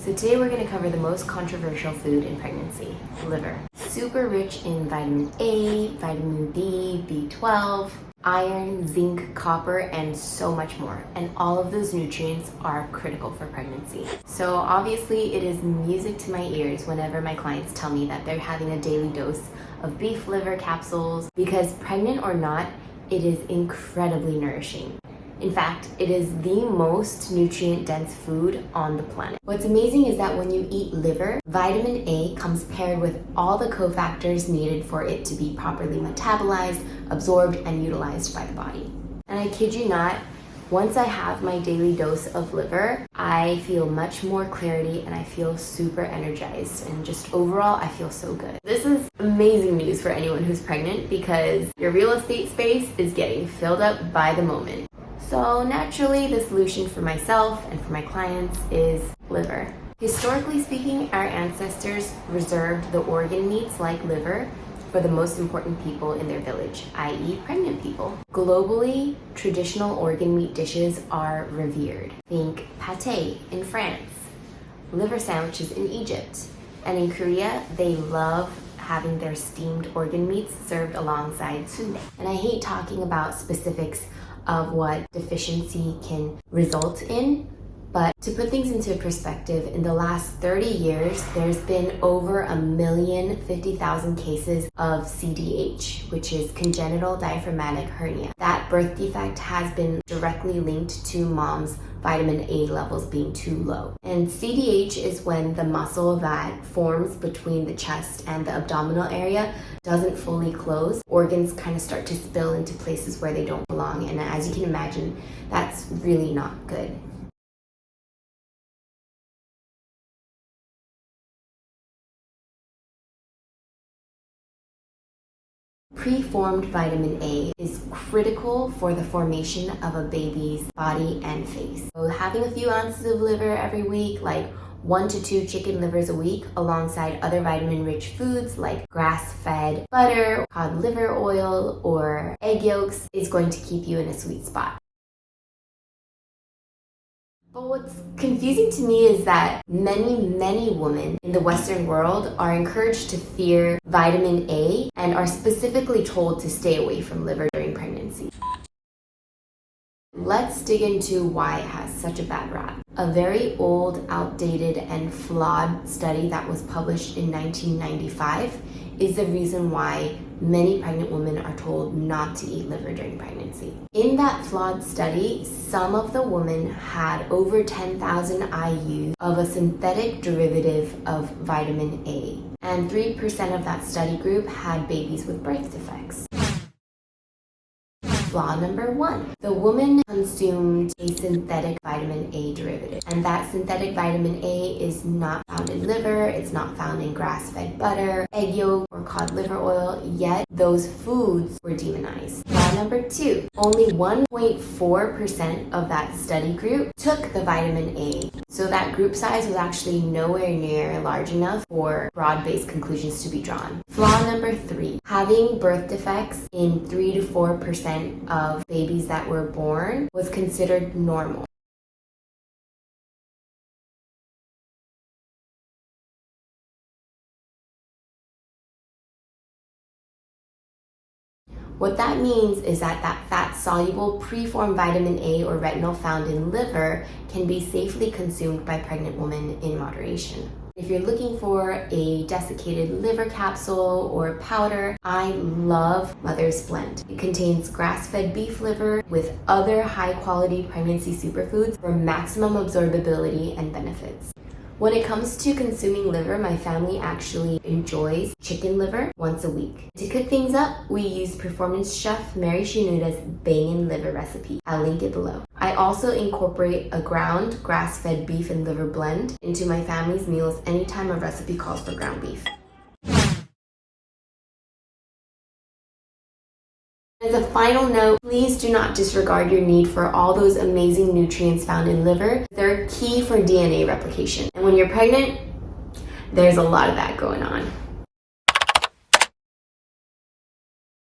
So today we're going to cover the most controversial food in pregnancy, liver. Super rich in vitamin A, vitamin D, B12, iron, zinc, copper, and so much more. And all of those nutrients are critical for pregnancy. So obviously it is music to my ears whenever my clients tell me that they're having a daily dose of beef liver capsules because pregnant or not, it is incredibly nourishing. In fact, it is the most nutrient-dense food on the planet. What's amazing is that when you eat liver, vitamin A comes paired with all the cofactors needed for it to be properly metabolized, absorbed, and utilized by the body. And I kid you not, once I have my daily dose of liver, I feel much more clarity and I feel super energized, and just overall, I feel so good. This is amazing news for anyone who's pregnant because your real estate space is getting filled up by the moment. So naturally, the solution for myself and for my clients is liver. Historically speaking, our ancestors reserved the organ meats like liver for the most important people in their village, i.e. pregnant people. Globally, traditional organ meat dishes are revered. Think pâté in France, liver sandwiches in Egypt, and in Korea, they love having their steamed organ meats served alongside sundae. And I hate talking about specifics of what deficiency can result in, but to put things into perspective, in the last 30 years, there's been over 1,050,000 cases of CDH, which is congenital diaphragmatic hernia. That birth defect has been directly linked to mom's vitamin A levels being too low. And CDH is when the muscle that forms between the chest and the abdominal area doesn't fully close. Organs kind of start to spill into places where they don't belong. And as you can imagine, that's really not good. Preformed vitamin A is critical for the formation of a baby's body and face. So having a few ounces of liver every week, like 1 to 2 chicken livers a week, alongside other vitamin-rich foods like grass-fed butter, cod liver oil, or egg yolks, is going to keep you in a sweet spot. But what's confusing to me is that many women in the Western world are encouraged to fear vitamin A and are specifically told to stay away from liver during pregnancy. Let's dig into why it has such a bad rap. A very old, outdated, and flawed study that was published in 1995 is the reason why many pregnant women are told not to eat liver during pregnancy. In that flawed study, some of the women had over 10,000 IU of a synthetic derivative of vitamin A, and 3% of that study group had babies with birth defects. Flaw number 1. The woman consumed a synthetic vitamin A derivative, and that synthetic vitamin A is not found in liver, it's not found in grass-fed butter, egg yolk, or cod liver oil, yet those foods were demonized. Flaw number 2. Only 1.4% of that study group took the vitamin A, so that group size was actually nowhere near large enough for broad-based conclusions to be drawn. Flaw number 3. Having birth defects in 3 to 4% of babies that were born was considered normal. What that means is that fat-soluble preformed vitamin A or retinol found in liver can be safely consumed by pregnant women in moderation. If you're looking for a desiccated liver capsule or powder, I love Mother's Blend. It contains grass-fed beef liver with other high-quality pregnancy superfoods for maximum absorbability and benefits. When it comes to consuming liver, my family actually enjoys chicken liver once a week. To cook things up, we use performance chef Mary Shinuda's bangin' liver recipe. I'll link it below. I also incorporate a ground grass-fed beef and liver blend into my family's meals anytime a recipe calls for ground beef. As a final note, please do not disregard your need for all those amazing nutrients found in liver. They're key for DNA replication. And when you're pregnant, there's a lot of that going on.